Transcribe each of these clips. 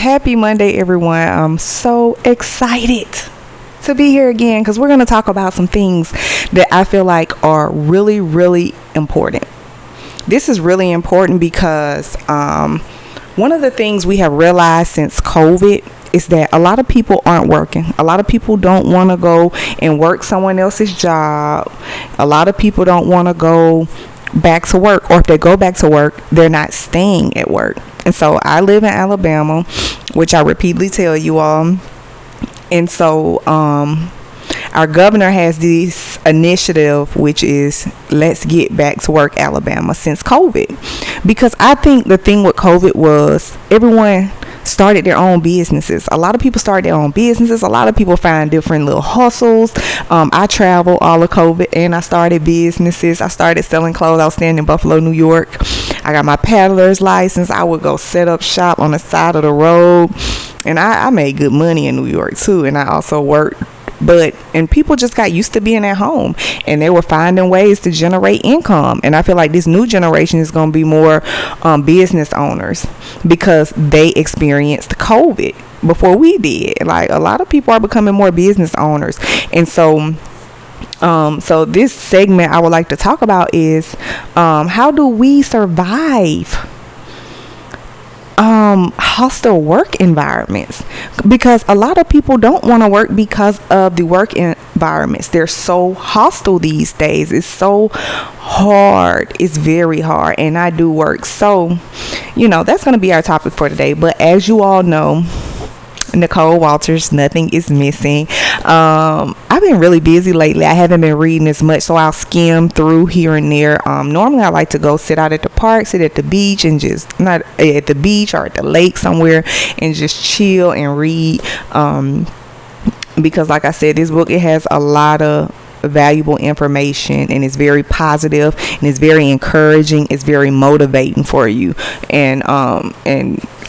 Happy Monday, everyone. I'm so excited to be here again because we're going to talk about some things that I feel like are really, really important. This is really important because one of the things we have realized since COVID is that a lot of people aren't working. A lot of people don't want to go and work someone else's job. A lot of people don't want to go back to work, or if they go back to work, they're not staying at work. And so I live in Alabama, which I repeatedly tell you all. And so our governor has this initiative, which is Let's Get Back to Work Alabama, since COVID. Because I think the thing with COVID was everyone started their own businesses. A lot of people started their own businesses. A lot of people find different little hustles. I traveled all of COVID and I started businesses. I started selling clothes. I was staying in Buffalo, New York. I got my peddler's license. I would go set up shop on the side of the road. And I made good money in New York too. And I also worked. And people just got used to being at home and they were finding ways to generate income. And I feel like this new generation is going to be more business owners because they experienced COVID before we did. Like a lot of people are becoming more business owners. And so this segment I would like to talk about is how do we survive hostile work environments, because a lot of people don't want to work because of the work environments. They're so hostile these days. It's so hard. It's very hard. And I do work, so that's going to be our topic for today. But as you all know, Nicole Walters, nothing is missing. I've been really busy lately. I haven't been reading as much, so I'll skim through here and there. Normally I like to go sit out at the park, sit at the beach, and just not at the beach or at the lake somewhere and just chill and read. Because like I said, this book, it has a lot of valuable information and it's very positive and it's very encouraging. It's very motivating for you. And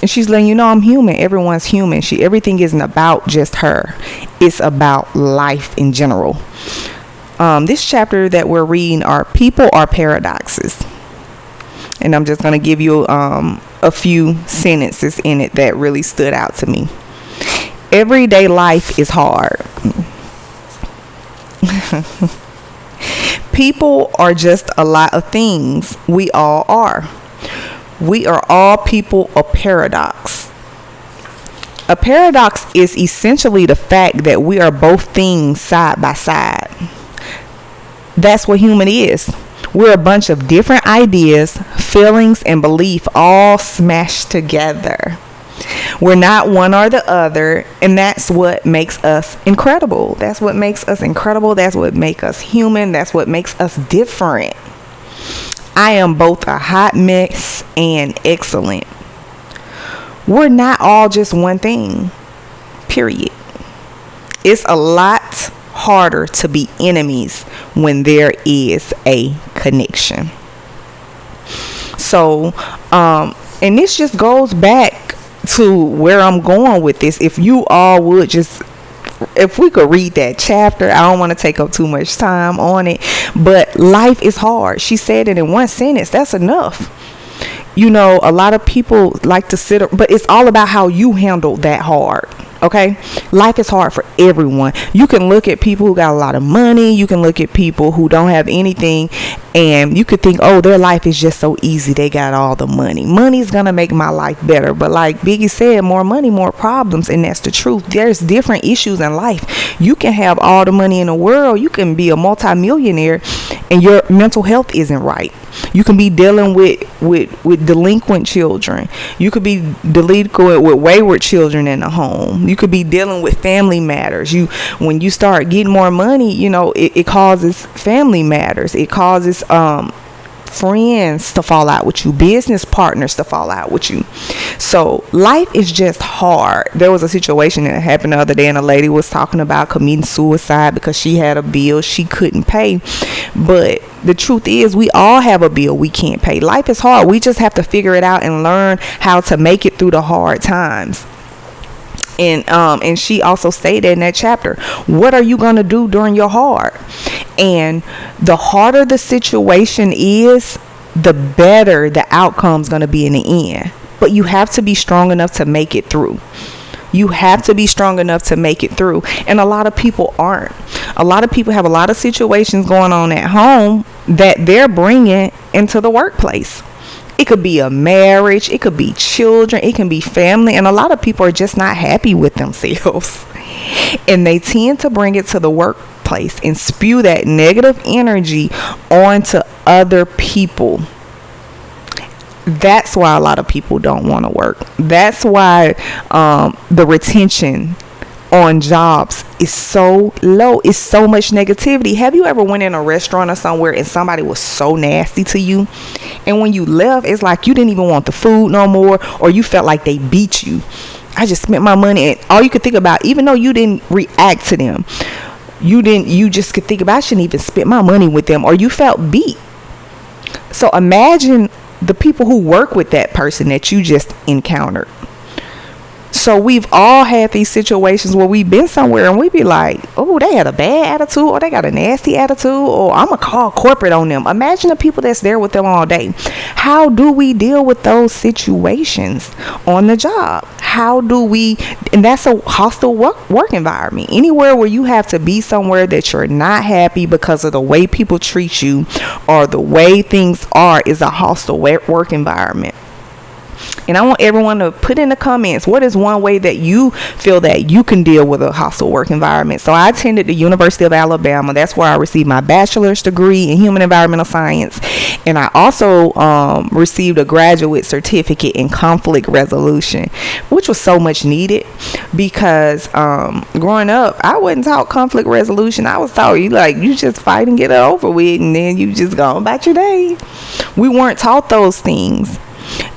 she's letting you know I'm human. Everyone's human. Everything isn't about just her. It's about life in general. This chapter that we're reading are People Are Paradoxes. And I'm just going to give you a few sentences in it that really stood out to me. Everyday life is hard. People are just a lot of things. We all are. We are all people of paradox. A paradox is essentially the fact that we are both things side by side. That's what human is. We're a bunch of different ideas, feelings, and belief all smashed together. We're not one or the other, and that's what makes us incredible. That's what makes us incredible. That's what makes us human. That's what makes us different. I am both a hot mess and excellent. We're not all just one thing, period. It's a lot harder to be enemies when there is a connection. So, and this just goes back to where I'm going with this. If you all would just, if we could read that chapter, I don't want to take up too much time on it, but life is hard. She said it in one sentence. That's enough. A lot of people like to but it's all about how you handle that hard. Okay, life is hard for everyone. You can look at people who got a lot of money. You can look at people who don't have anything, and you could think, oh, their life is just so easy. They got all the money. Money's gonna make my life better. But like Biggie said, more money, more problems, and that's the truth. There's different issues in life. You can have all the money in the world. You can be a multimillionaire, and your mental health isn't right. You can be dealing with delinquent children. You could be delinquent with wayward children in the home. You could be dealing with family matters. When you start getting more money, it causes family matters. It causes friends to fall out with you, business partners to fall out with you. So life is just hard. There was a situation that happened the other day, and a lady was talking about committing suicide because she had a bill she couldn't pay. But the truth is, we all have a bill we can't pay. Life is hard. We just have to figure it out and learn how to make it through the hard times. And she also stated in that chapter, what are you going to do during your hard? And the harder the situation is, the better the outcome's going to be in the end. but you have to be strong enough to make it through. You have to be strong enough to make it through. And a lot of people aren't. A lot of people have a lot of situations going on at home that they're bringing into the workplace. It could be a marriage, it could be children, it can be family, and a lot of people are just not happy with themselves. And they tend to bring it to the workplace and spew that negative energy onto other people. That's why a lot of people don't want to work. That's why the retention on jobs is so low. It's so much negativity. Have you ever went in a restaurant or somewhere and somebody was so nasty to you, and when you left, it's like you didn't even want the food no more, or you felt like they beat you? I just spent my money, and all you could think about, even though you didn't react to them, you just could think about, I shouldn't even spend my money with them, or you felt beat. So imagine the people who work with that person that you just encountered. So we've all had these situations where we've been somewhere and we be like, oh, they had a bad attitude, or they got a nasty attitude, or I'm going to call corporate on them. Imagine the people that's there with them all day. How do we deal with those situations on the job? How do we, and that's a hostile work environment. Anywhere where you have to be somewhere that you're not happy because of the way people treat you or the way things are is a hostile work environment. And I want everyone to put in the comments, what is one way that you feel that you can deal with a hostile work environment? So I attended the University of Alabama. That's where I received my bachelor's degree in human environmental science. And I also received a graduate certificate in conflict resolution, which was so much needed because growing up, I wasn't taught conflict resolution. I was taught you just fight and get it over with, and then you just go about your day. We weren't taught those things.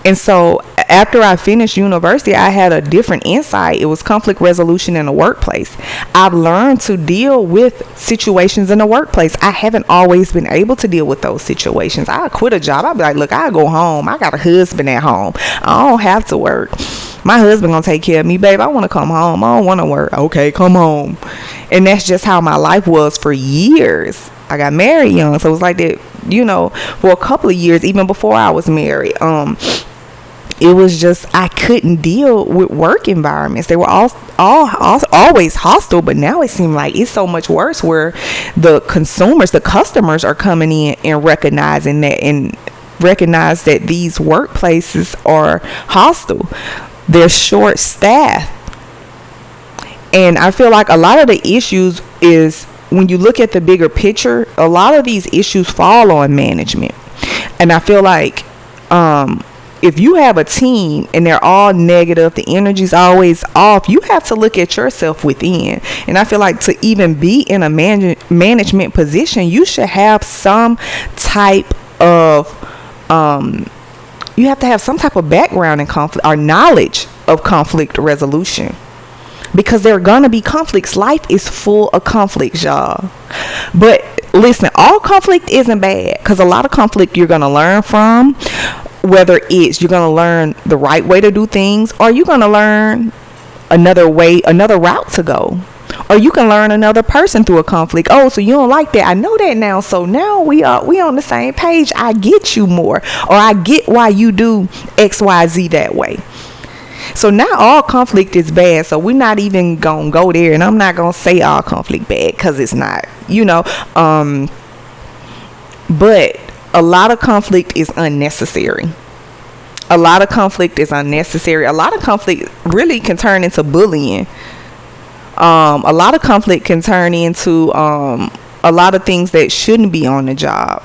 And so after I finished university, I had a different insight. It was conflict resolution in the workplace. I've learned to deal with situations in the workplace. I haven't always been able to deal with those situations. I quit a job. I'd be like, look, I go home. I got a husband at home. I don't have to work. My husband gonna take care of me, babe. I want to come home. I don't want to work. Okay, come home. And that's just how my life was for years. I got married young, so it was like that, for a couple of years, even before I was married. It was just, I couldn't deal with work environments. They were all always hostile, but now it seemed like it's so much worse, where the customers are coming in and recognizing that, and recognize that these workplaces are hostile. They're short staffed. And I feel like a lot of the issues is, when you look at the bigger picture, a lot of these issues fall on management. And I feel like if you have a team and they're all negative, the energy's always off, you have to look at yourself within. And I feel like to even be in a management position, you should have some type of you have to have some type of background in conflict or knowledge of conflict resolution. Because there are going to be conflicts. Life is full of conflicts, y'all. But listen, all conflict isn't bad, because a lot of conflict you're going to learn from, whether it's you're going to learn the right way to do things, or you're going to learn another route to go. Or you can learn another person through a conflict. Oh, so you don't like that. I know that now. So now we on the same page. I get you more. Or I get why you do X, Y, Z that way. So not all conflict is bad. So we're not even going to go there. And I'm not going to say all conflict bad, because it's not, but a lot of conflict is unnecessary. A lot of conflict is unnecessary. A lot of conflict really can turn into bullying. A lot of conflict can turn into a lot of things that shouldn't be on the job.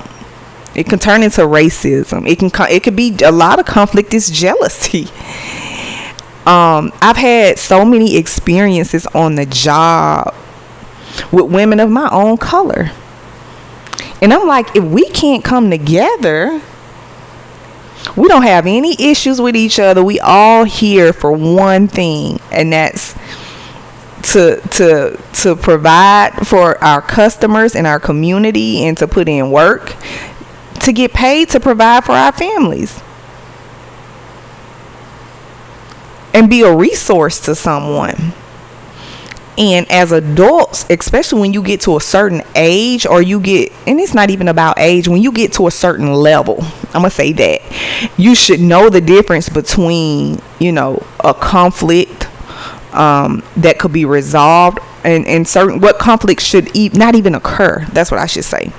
It can turn into racism. It could be, a lot of conflict is jealousy. I've had so many experiences on the job with women of my own color. And I'm like, if we can't come together, we don't have any issues with each other. We all here for one thing, and that's to provide for our customers and our community, and to put in work to get paid to provide for our families. And be a resource to someone. And as adults, especially when you get to a certain age, or and it's not even about age, when you get to a certain level, I'm gonna say that you should know the difference between, you know, a conflict that could be resolved, and certain what conflicts should not even occur. That's what I should say.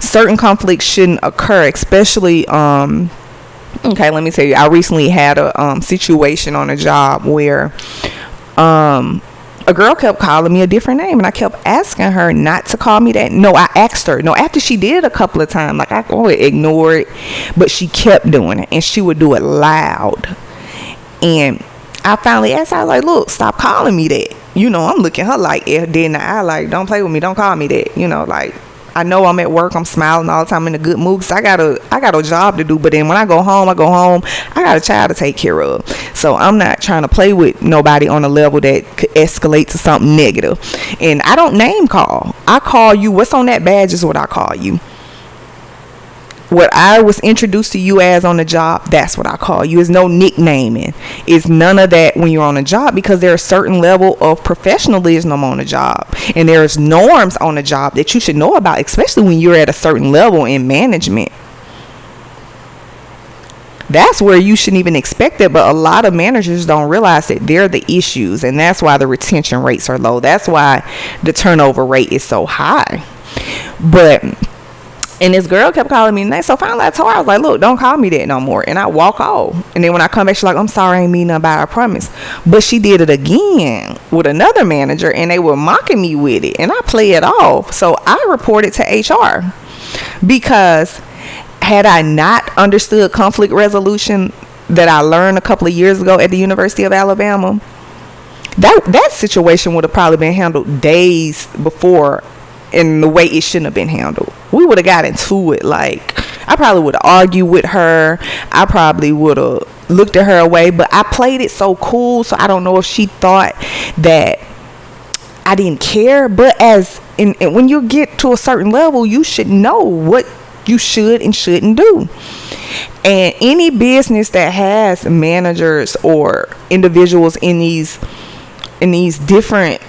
Certain conflicts shouldn't occur, especially okay, let me tell you, I recently had a situation on a job where a girl kept calling me a different name, and I kept asking her not to call me that. No, I asked her. No, after she did a couple of times, like I would ignore it, but she kept doing it, and she would do it loud. And I finally asked her, I was like, look, stop calling me that. You know, I'm looking her like dead in the eye, like, don't play with me, don't call me that. You know, like, I know I'm at work, I'm smiling all the time, in a good mood, because I got a job to do. But then when I go home, I got a child to take care of. So I'm not trying to play with nobody on a level that could escalate to something negative. And I don't name call. I call you, what's on that badge is what I call you. What I was introduced to you as on the job, that's what I call you. It's no nicknaming. It's none of that when you're on a job, because there's a certain level of professionalism on the job, and there's norms on the job that you should know about, especially when you're at a certain level in management. That's where you shouldn't even expect it, but a lot of managers don't realize that they're the issues, and that's why the retention rates are low. That's why the turnover rate is so high. And this girl kept calling me name. So finally I told her, I was like, look, don't call me that no more. And I walk off. And then when I come back, she's like, I'm sorry, I ain't mean nothing by, I promise. But she did it again with another manager, and they were mocking me with it. And I play it off. So I reported to HR, because had I not understood conflict resolution that I learned a couple of years ago at the University of Alabama, that situation would have probably been handled days before in the way it shouldn't have been handled. We would have got into it. Like, I probably would have argued with her. I probably would have looked at her away, but I played it so cool, so I don't know if she thought that I didn't care. But when you get to a certain level, you should know what you should and shouldn't do. And any business that has managers or individuals in these different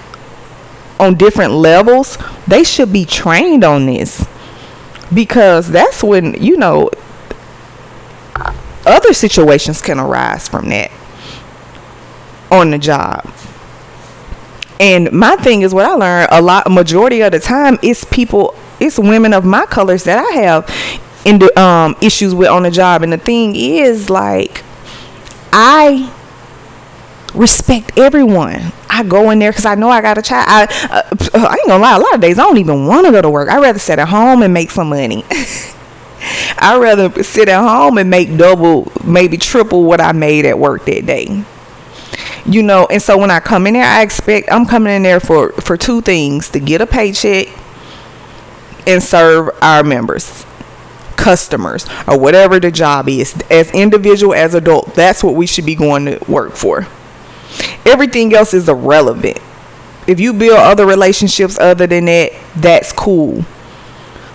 levels, they should be trained on this, because that's when, you know, other situations can arise from that on the job. And my thing is, what I learned majority of the time, it's women of my colors that I have issues with on the job. And the thing is, like, I respect everyone. I go in there because I know I got a child. I ain't gonna lie, a lot of days I don't even want to go to work. I'd rather sit at home and make some money. I'd rather sit at home and make double, maybe triple what I made at work that day. You know, and so when I come in there, I'm coming in there for two things: to get a paycheck and serve our members, customers, or whatever the job is. As individual, as adult, that's what we should be going to work for. Everything else is irrelevant. If you build other relationships other than that, that's cool.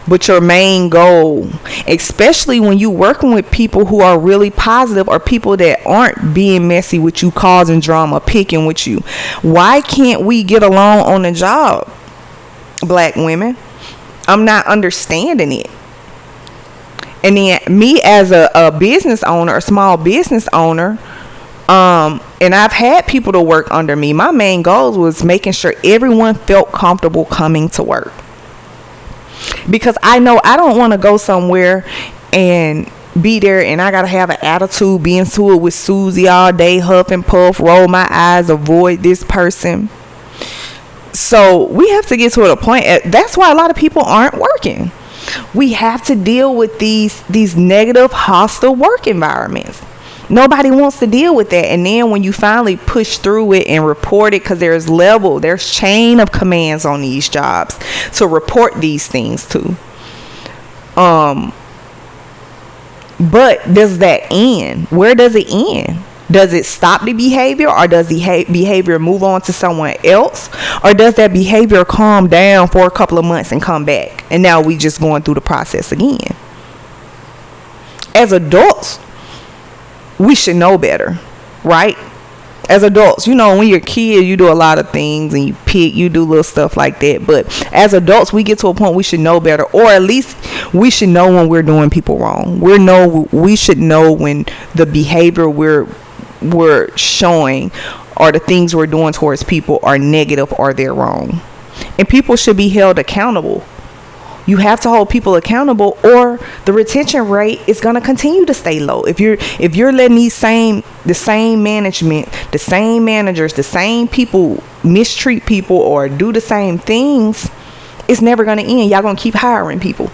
But your main goal, especially when you working with people who are really positive, or people that aren't being messy with you, causing drama, picking with you. Why can't we get along on the job, black women? I'm not understanding it. And then me as a business owner, a small business owner, and I've had people to work under me. My main goal was making sure everyone felt comfortable coming to work, because I know I don't want to go somewhere and be there and I gotta have an attitude, be into it with Susie all day, huff and puff, roll my eyes, avoid this person. So we have to get to a point. That's why a lot of people aren't working. We have to deal with these negative, hostile work environments. Nobody wants to deal with that. And then when you finally push through it and report it, because there's chain of commands on these jobs to report these things to. But does that end? Where does it end? Does it stop the behavior, or does the behavior move on to someone else? Or does that behavior calm down for a couple of months and come back? And now we just going through the process again. As adults, we should know better, right? As adults, when you're a kid, you do a lot of things and you do little stuff like that. But as adults, we get to a point we should know better, or at least we should know when we're doing people wrong. We should know when the behavior we're showing or the things we're doing towards people are negative or they're wrong. And people should be held accountable. You have to hold people accountable, or the retention rate is going to continue to stay low. If you're letting the same management, the same managers, the same people mistreat people or do the same things, it's never going to end. Y'all going to keep hiring people.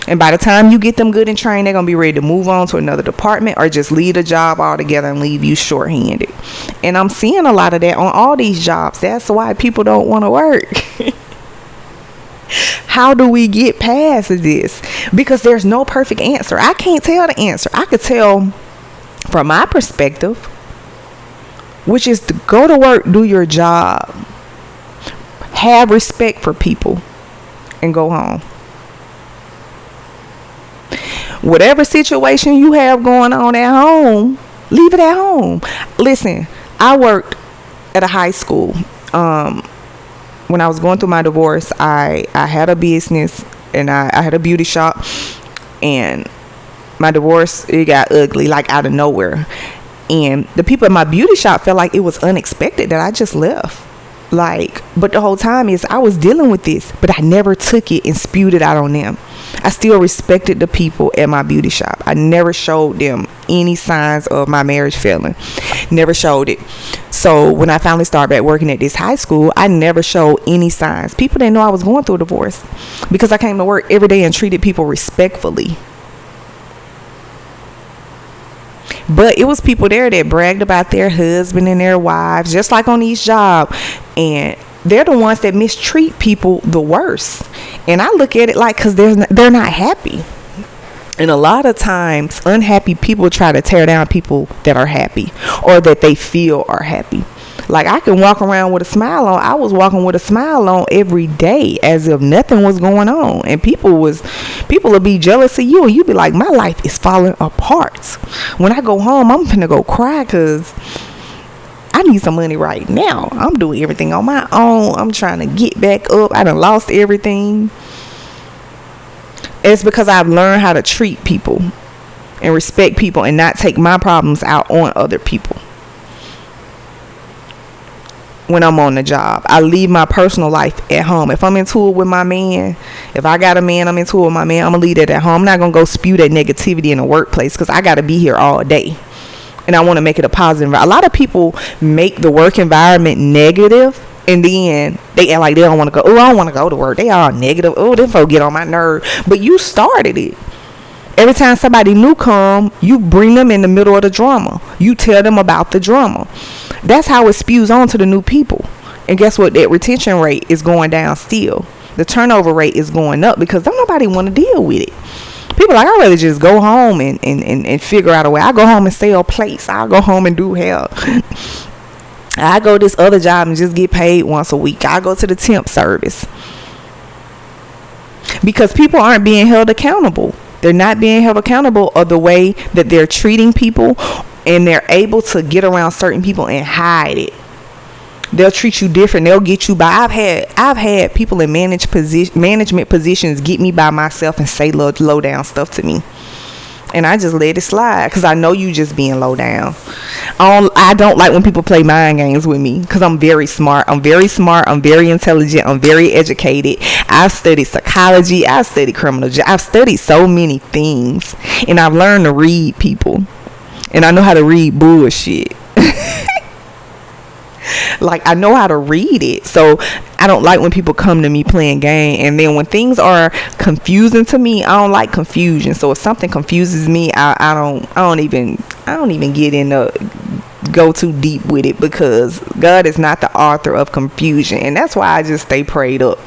And by the time you get them good and trained, they're going to be ready to move on to another department or just leave the job altogether and leave you shorthanded. And I'm seeing a lot of that on all these jobs. That's why people don't want to work. How do we get past this? Because there's no perfect answer. I can't tell the answer. I could tell from my perspective, which is to go to work, do your job, have respect for people, and go home. Whatever situation you have going on at home, leave it at home. Listen, I worked at a high school. When I was going through my divorce, I had a business and I had a beauty shop, and my divorce, it got ugly, like out of nowhere. And the people at my beauty shop felt like it was unexpected that I just left. But the whole time I was dealing with this, but I never took it and spewed it out on them. I still respected the people at my beauty shop. I never showed them any signs of my marriage failing. Never showed it. So when I finally started back working at this high school, I never showed any signs. People didn't know I was going through a divorce because I came to work every day and treated people respectfully. But it was people there that bragged about their husband and their wives, just like on each job. And they're the ones that mistreat people the worst. And I look at it like, because they're not happy. And a lot of times, unhappy people try to tear down people that are happy or that they feel are happy. Like, I can walk around with a smile on. I was walking with a smile on every day as if nothing was going on. And people will be jealous of you. And you be like, my life is falling apart. When I go home, I'm finna go cry because I need some money right now. I'm doing everything on my own. I'm trying to get back up. I done lost everything. It's because I've learned how to treat people and respect people and not take my problems out on other people. When I'm on the job, I leave my personal life at home. If I'm into it with my man, if I got a man, I'm into it with my man, I'm gonna leave that at home. I'm not gonna go spew that negativity in the workplace because I gotta be here all day. And I want to make it a positive. A lot of people make the work environment negative, and then they act like they don't want to go. Oh, I don't want to go to work. They all negative. Oh, them folk get on my nerve. But you started it. Every time somebody new come, you bring them in the middle of the drama. You tell them about the drama. That's how it spews on to the new people. And guess what? That retention rate is going down still. The turnover rate is going up because don't nobody want to deal with it. People like, I'd rather just go home and figure out a way. I go home and sell plates. I'll go home and do hair. I go this other job and just get paid once a week. I go to the temp service. Because people aren't being held accountable. They're not being held accountable of the way that they're treating people, and they're able to get around certain people and hide it. They'll treat you different. They'll get you by. I've had people in management positions get me by myself and say low down stuff to me, and I just let it slide because I know you just being low down. I don't like when people play mind games with me because I'm very smart. I'm very intelligent. I'm very educated. I've studied psychology. I've studied criminal justice. I've studied so many things, and I've learned to read people, and I know how to read bullshit. Like, I know how to read it. So I don't like when people come to me playing game. And then when things are confusing to me, I don't like confusion. So if something confuses me, I don't even get go too deep with it, because God is not the author of confusion. And that's why I just stay prayed up.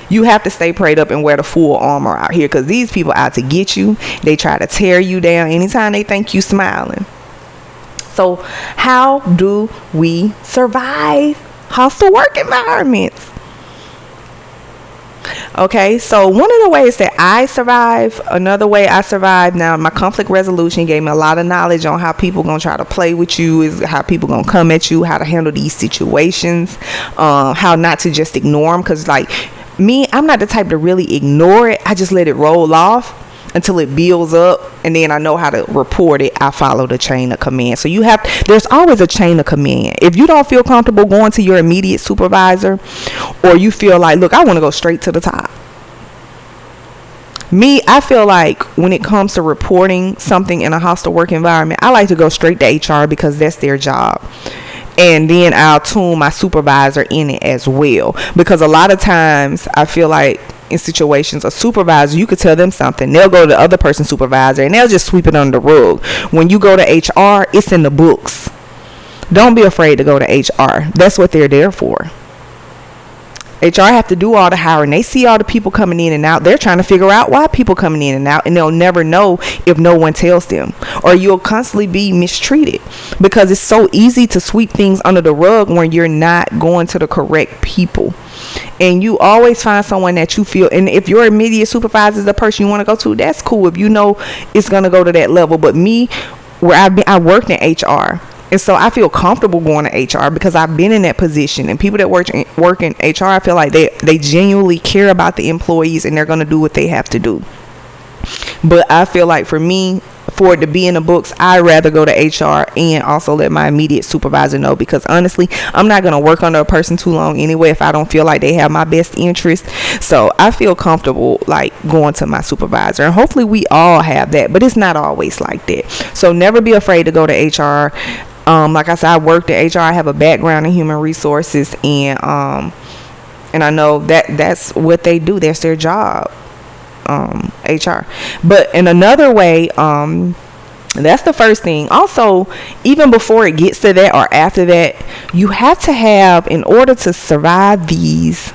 You have to stay prayed up and wear the full armor out here, because these people out to get you. They try to tear you down anytime they think you smiling. So how do we survive hostile work environments? Okay, so one of the ways that I survive, another way I survive now, my conflict resolution gave me a lot of knowledge on how people gonna try to play with you, is how people gonna come at you, how to handle these situations, how not to just ignore them. Because like me, I'm not the type to really ignore it. I just let it roll off until it builds up, and then I know how to report it. I follow the chain of command. So there's always a chain of command. If you don't feel comfortable going to your immediate supervisor, or you feel like, look, I want to go straight to the top. Me, I feel like when it comes to reporting something in a hostile work environment, I like to go straight to HR because that's their job. And then I'll tune my supervisor in it as well. Because a lot of times I feel like in situations, a supervisor, you could tell them something, they'll go to the other person's supervisor and they'll just sweep it under the rug. When you go to HR, it's in the books. Don't be afraid to go to HR. That's what they're there for. HR have to do all the hiring. They see all the people coming in and out. They're trying to figure out why people coming in and out, and they'll never know if no one tells them. Or you'll constantly be mistreated because it's so easy to sweep things under the rug when you're not going to the correct people. And you always find someone that you feel, and if your immediate supervisor is the person you want to go to, that's cool if you know it's going to go to that level. But me, where I worked in HR, and so I feel comfortable going to HR because I've been in that position. And people that work in HR, I feel like they genuinely care about the employees and they're going to do what they have to do. But I feel like for me, for it to be in the books, I'd rather go to HR and also let my immediate supervisor know, because honestly, I'm not going to work under a person too long anyway if I don't feel like they have my best interest. So I feel comfortable like going to my supervisor, and hopefully we all have that, but it's not always like that. So never be afraid to go to HR. Like I said, I worked at HR. I have a background in human resources, and I know that's what they do. That's their job. HR. But in another way, that's the first thing. Also, even before it gets to that or after that, you have to have, in order to survive these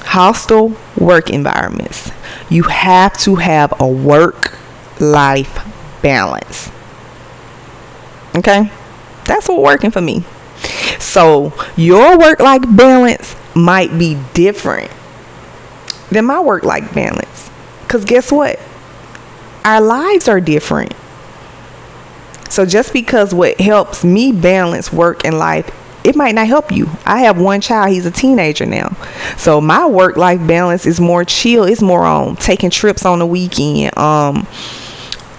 hostile work environments, you have to have a work-life balance. Okay? That's what's working for me. So your work-life balance might be different than my work-life balance, because guess what, our lives are different. So just because what helps me balance work and life, it might not help you. I have one child, he's a teenager now, so my work-life balance is more chill. It's more on taking trips on the weekend,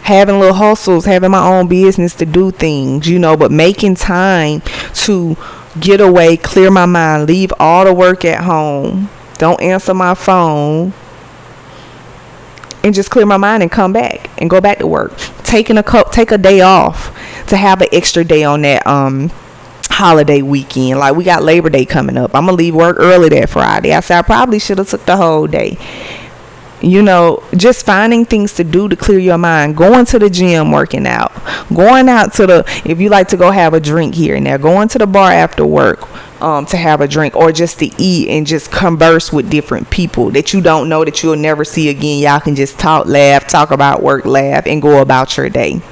having little hustles, having my own business to do things, but making time to get away, clear my mind, leave all the work at home, don't answer my phone, and just clear my mind and come back and go back to work. Take a day off to have an extra day on that holiday weekend. Like we got Labor Day coming up. I'm gonna leave work early that Friday. I said I probably should have took the whole day. Just finding things to do to clear your mind. Going to the gym, working out, going out if you like to go have a drink here and there, going to the bar after work to have a drink, or just to eat and just converse with different people that you don't know, that you'll never see again. Y'all can just talk, laugh, talk about work, laugh, and go about your day.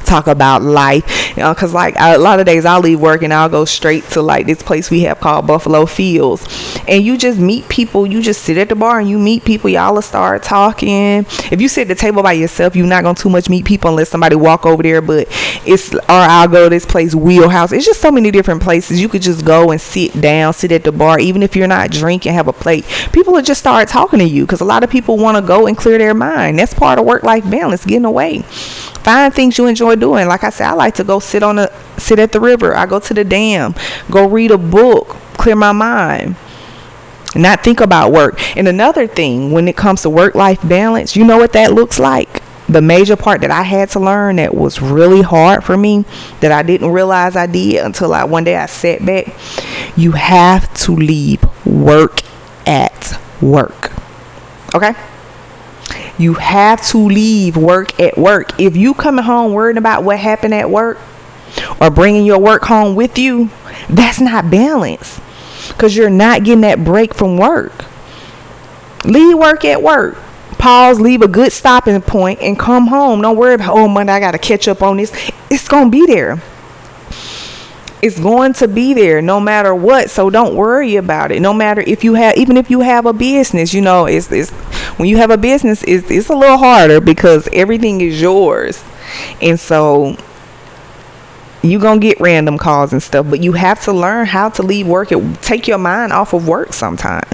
Talk about life, because like a lot of days I'll leave work and I'll go straight to like this place we have called Buffalo Fields, and you just meet people. You just sit at the bar and you meet people. Y'all will start talking. If you sit at the table by yourself, you're not gonna too much meet people unless somebody walk over there. But I'll go to this place, Wheelhouse. It's just so many different places you could just go and sit down, sit at the bar. Even if you're not drinking, have a plate, people will just start talking to you, because a lot of people want to go and clear their mind. That's part of work-life balance, getting away. Find things you enjoy doing. Like I said, I like to go sit at the river. I go to the dam, go read a book, clear my mind, not think about work. And another thing, when it comes to work-life balance, you know what that looks like? The major part that I had to learn that was really hard for me, that I didn't realize I did until one day I sat back. You have to leave work at work. Okay? You have to leave work at work. If you coming home worrying about what happened at work, or bringing your work home with you, that's not balance, because you're not getting that break from work. Leave work at work. Pause, leave a good stopping point, and come home. Don't worry about, Monday I got to catch up on this. It's going to be there. It's going to be there no matter what. So don't worry about it. No matter if you have, even if you have a business, you know, it's when you have a business, it's a little harder because everything is yours. And so you're going to get random calls and stuff, but you have to learn how to leave work. Take your mind off of work sometime.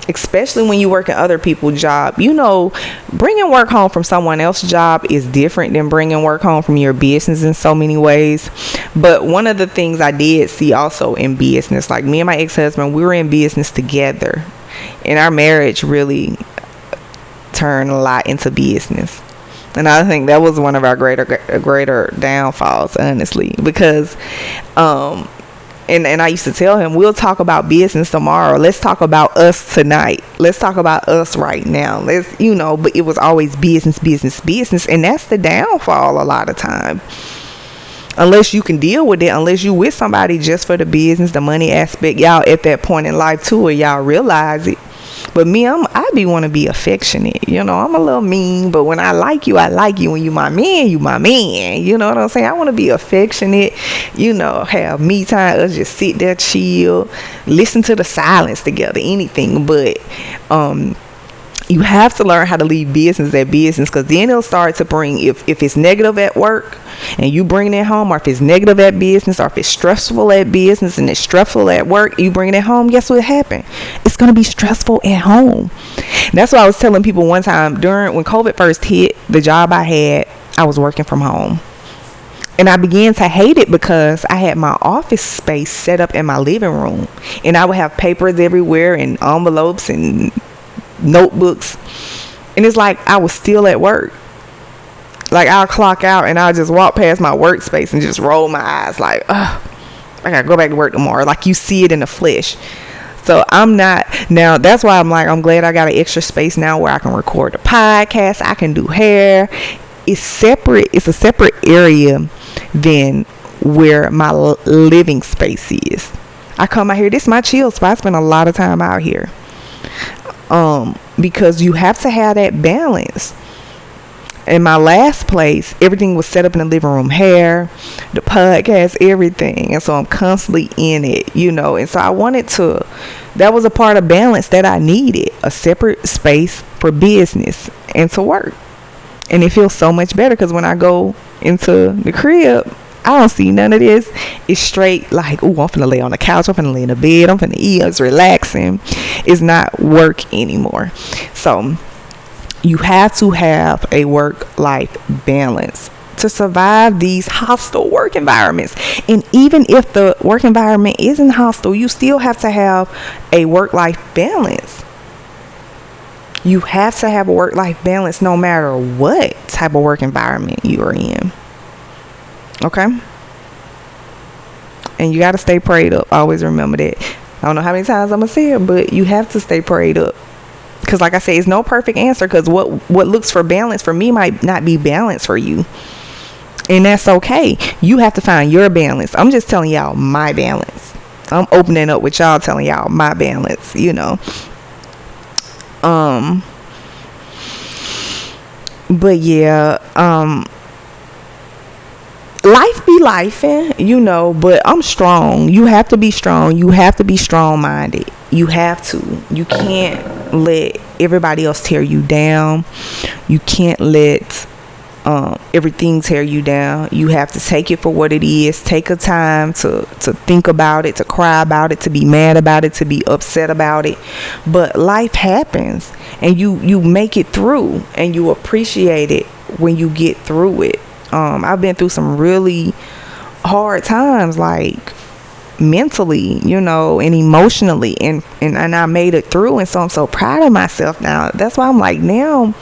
Especially when you work at other people's job. You know, bringing work home from someone else's job is different than bringing work home from your business in so many ways. But one of the things I did see also in business, like me and my ex-husband, we were in business together, and our marriage really turned a lot into business. And I think that was one of our greater downfalls, honestly, because and I used to tell him, we'll talk about business tomorrow. Let's talk about us tonight. Let's talk about us right now. Let's, you know, but it was always business. And that's the downfall a lot of time. Unless you can deal with it, unless you with somebody just for the business, the money aspect, y'all at that point in life too, where y'all realize it. But me, I want to be affectionate. You know, I'm a little mean, but when I like you, I like you. When you my man, you my man. You know what I'm saying? I want to be affectionate, you know, have me time, us just sit there, chill, listen to the silence together, anything. But you have to learn how to leave business at business, because then it'll start to bring, if it's negative at work and you bring it home, or if it's negative at business, or if it's stressful at business and it's stressful at work, you bring it home, guess what happened? It's going to be stressful at home. That's what I was telling people one time when COVID first hit. The job I had, I was working from home, and I began to hate it because I had my office space set up in my living room, and I would have papers everywhere and envelopes and notebooks, and it's like I was still at work. Like, I'll clock out and I'll just walk past my workspace and just roll my eyes like, ugh, I gotta go back to work tomorrow. Like, you see it in the flesh. So I'm not, now that's why I'm like, I'm glad I got an extra space now where I can record the podcast, I can do hair. It's separate, it's a separate area than where my living space is. I come out here, this is my chill spot. I spend a lot of time out here. Because you have to have that balance. In my last place, everything was set up in the living room, hair, the podcast, everything. And so I'm constantly in it, you know. And so I wanted to, that was a part of balance that I needed, a separate space for business and to work. And it feels so much better because when I go into the crib, I don't see none of this. It's straight like, ooh, I'm finna lay on the couch, I'm finna lay in the bed, I'm finna eat, it's relaxing. It's not work anymore. So you have to have a work-life balance to survive these hostile work environments. And even if the work environment isn't hostile, you still have to have a work-life balance. You have to have a work-life balance no matter what type of work environment you are in. Okay? And you got to stay prayed up. Always remember that. I don't know how many times I'm going to say it, but you have to stay prayed up. Because like I say, it's no perfect answer, because what looks for balance for me might not be balance for you. And that's okay. You have to find your balance. I'm just telling y'all my balance. I'm opening up with y'all, telling y'all my balance, you know. But yeah, life be lifing, you know, but I'm strong. You have to be strong. You have to be strong-minded. You have to. You can't let everybody else tear you down. You can't let everything tear you down. You have to take it for what it is. Take a time to think about it, to cry about it, to be mad about it, to be upset about it. But life happens, and you make it through, and you appreciate it when you get through it. I've been through some really hard times, like mentally, you know, and emotionally, and I made it through, and so I'm so proud of myself now. That's why I'm like, now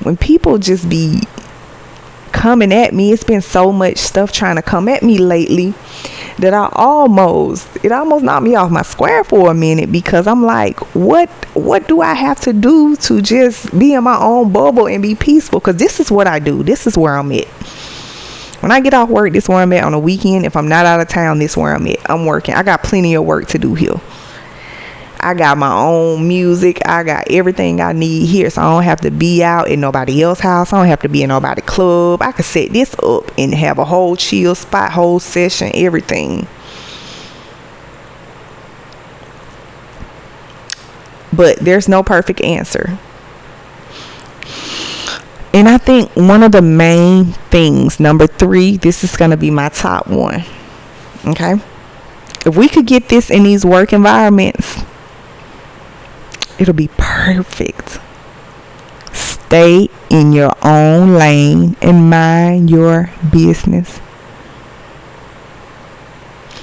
when people just be coming at me, it's been so much stuff trying to come at me lately that it almost knocked me off my square for a minute, because I'm like, what do I have to do to just be in my own bubble and be peaceful? Because this is what I do. This is where I'm at. When I get off work, this is where I'm at. On a weekend, if I'm not out of town, this is where I'm at. I'm working. I got plenty of work to do here. I got my own music. I got everything I need here, so I don't have to be out in nobody else's house. I don't have to be in nobody's club. I could set this up and have a whole chill spot, whole session, everything. But there's no perfect answer. And I think one of the main things, number 3, this is going to be my top one. Okay? If we could get this in these work environments, it'll be perfect. Stay in your own lane and mind your business.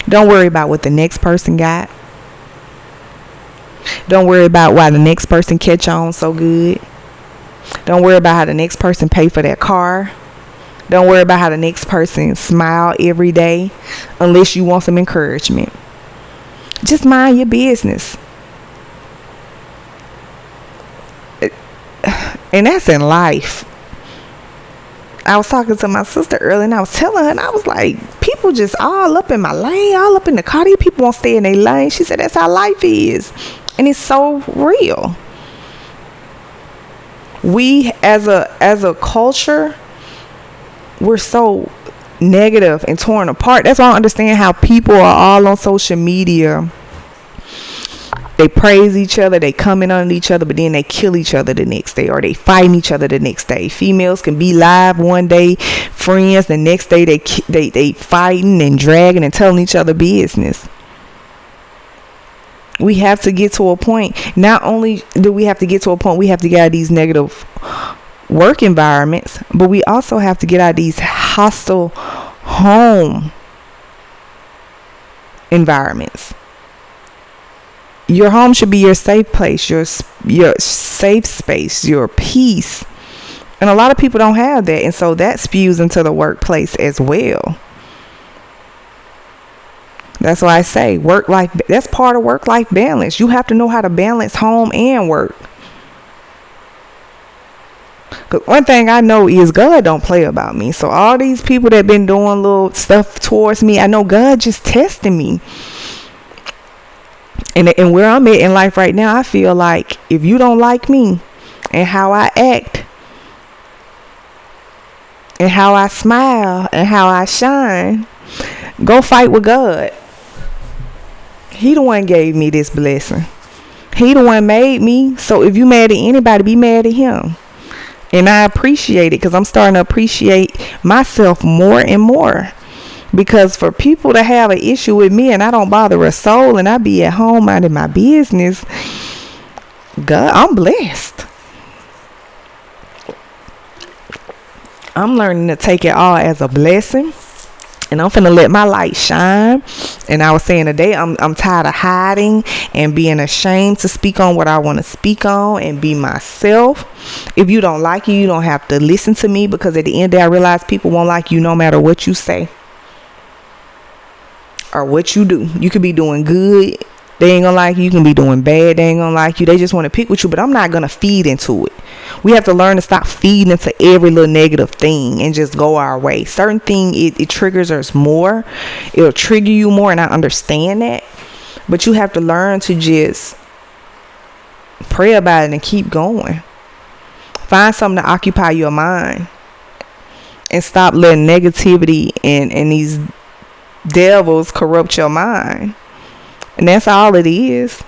Don't worry about what the next person got. Don't worry about why the next person catch on so good. Don't worry about how the next person pay for their car. Don't worry about how the next person smile every day unless you want some encouragement. Just mind your business. And that's in life. I was talking to my sister earlier and I was telling her, and I was like, people just all up in my lane, all up in the car. These people won't stay in their lane. She said that's how life is. And it's so real. We as a culture, we're so negative and torn apart. That's why I don't understand how people are all on social media. They praise each other, they comment on each other, but then they kill each other the next day, or they fighting each other the next day. Females can be live one day, friends, the next day they fighting and dragging and telling each other business. We have to get to a point. Not only do we have to get to a point, we have to get out of these negative work environments, but we also have to get out of these hostile home environments. Your home should be your safe place, your safe space, your peace. And a lot of people don't have that, and so that spews into the workplace as well. That's why I say work-life, that's part of work-life balance. You have to know how to balance home and work. Because one thing I know is God don't play about me. So all these people that been doing little stuff towards me, I know God just testing me. And where I'm at in life right now, I feel like if you don't like me and how I act and how I smile and how I shine, go fight with God. He the one gave me this blessing. He the one made me. So if you mad at anybody, be mad at him. And I appreciate it, because I'm starting to appreciate myself more and more. Because for people to have an issue with me and I don't bother a soul and I be at home minding my business, God, I'm blessed. I'm learning to take it all as a blessing. And I'm finna let my light shine. And I was saying today, I'm tired of hiding and being ashamed to speak on what I want to speak on and be myself. If you don't like it, you don't have to listen to me, because at the end of the day, I realize people won't like you no matter what you say or what you do. You could be doing good, they ain't gonna like you. You can be doing bad, they ain't gonna like you. They just want to pick with you, but I'm not gonna feed into it. We have to learn to stop feeding into every little negative thing and just go our way. Certain thing, it triggers us more. It'll trigger you more, and I understand that. But you have to learn to just pray about it and keep going. Find something to occupy your mind and stop letting negativity and these devils corrupt your mind. And that's all it is.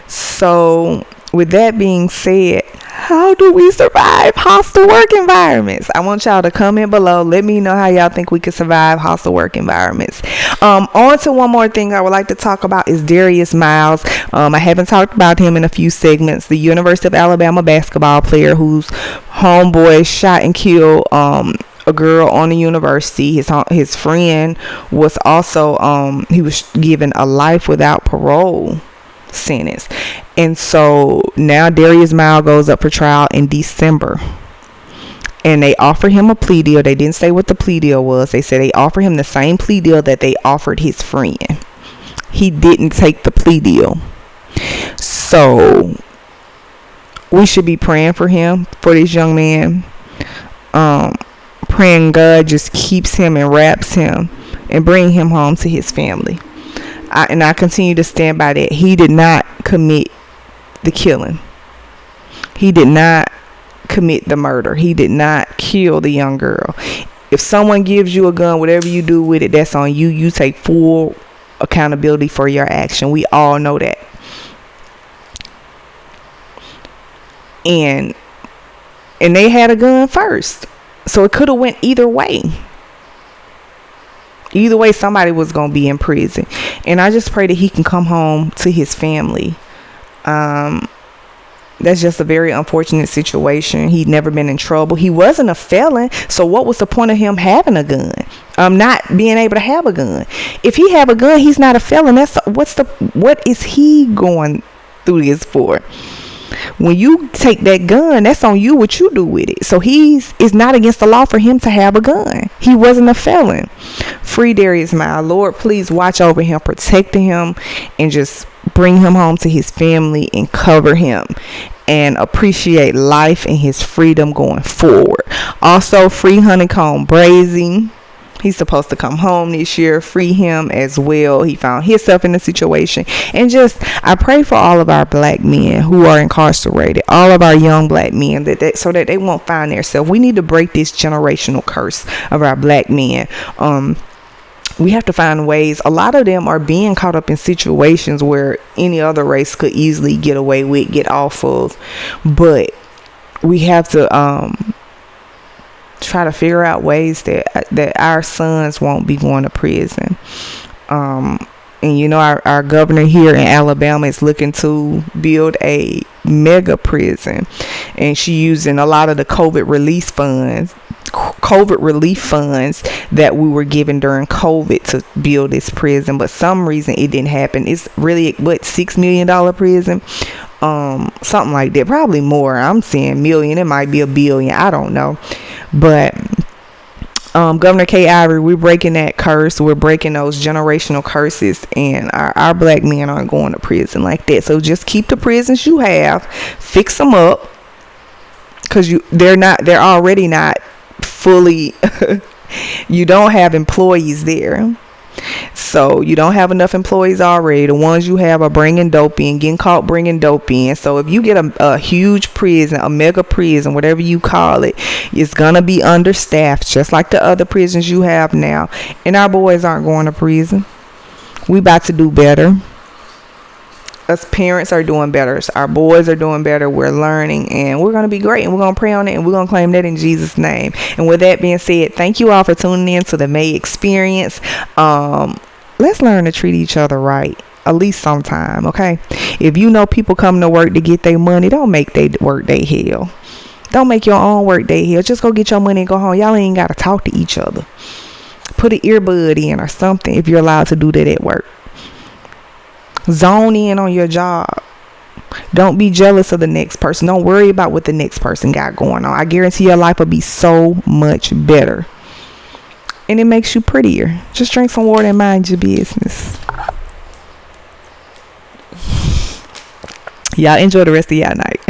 So with that being said, how do we survive hostile work environments? I want y'all to comment below. Let me know how y'all think we could survive hostile work environments. On to one more thing I would like to talk about is Darius Miles. I haven't talked about him in a few segments. The University of Alabama basketball player whose homeboy shot and killed a girl on the university. His friend was also he was given a life without parole sentence. And so now Darius Miles goes up for trial in December, and they offer him a plea deal. They didn't say what the plea deal was. They said they offered him the same plea deal that they offered his friend. He didn't take the plea deal. So we should be praying for him, for this young man, praying God just keeps him and wraps him and bring him home to his family. And I continue to stand by that. He did not commit the killing. He did not commit the murder. He did not kill the young girl. If someone gives you a gun, whatever you do with it, that's on you. You take full accountability for your action. We all know that. And they had a gun first, so it could have went either way. Either way, somebody was gonna be in prison. And I just pray that he can come home to his family. That's just a very unfortunate situation. He'd never been in trouble. He wasn't a felon, so what was the point of him having a gun? Not being able to have a gun. If he have a gun, he's not a felon. What is he going through this for? When you take that gun, that's on you what you do with it. So it's not against the law for him to have a gun. He wasn't a felon. Free Darius Miles. Lord, please watch over him, protect him, and just bring him home to his family and cover him, and appreciate life and his freedom going forward. Also, free Honeycomb Brazy. He's supposed to come home this year. Free him as well. He found himself in a situation. And just, I pray for all of our black men who are incarcerated, all of our young black men, so that they won't find themselves. We need to break this generational curse of our black men. We have to find ways. A lot of them are being caught up in situations where any other race could easily get away with, get off of. But we have to try to figure out ways that our sons won't be going to prison. And our governor here in Alabama is looking to build a mega prison, and she using a lot of the COVID relief funds that we were given during COVID to build this prison. But some reason it didn't happen. It's really $6 million prison, something like that, probably more. I'm saying million, it might be $1 billion, I don't know. But Governor Kay Ivey, we're breaking that curse. We're breaking those generational curses, and our black men aren't going to prison like that. So just keep the prisons you have, fix them up, because they're already not fully you don't have employees there. So you don't have enough employees already. The ones you have are bringing dope in, getting caught bringing dope in. So if you get a huge prison, a mega prison, whatever you call it, it's gonna be understaffed, just like the other prisons you have now. And our boys aren't going to prison. We about to do better. Us parents are doing better. Our boys are doing better. We're learning, and we're going to be great, and we're going to pray on it, and we're going to claim that in Jesus' name. And with that being said, thank you all for tuning in to the May Experience. Let's learn to treat each other right, at least sometime, okay? If you know people come to work to get their money, don't make their work their hell. Don't make your own work their hell. Just go get your money and go home. Y'all ain't got to talk to each other. Put an earbud in or something if you're allowed to do that at work. Zone in on your job. Don't be jealous of the next person. Don't worry about what the next person got going on. I guarantee your life will be so much better, and it makes you prettier. Just drink some water and mind your business. Y'all enjoy the rest of y'all night.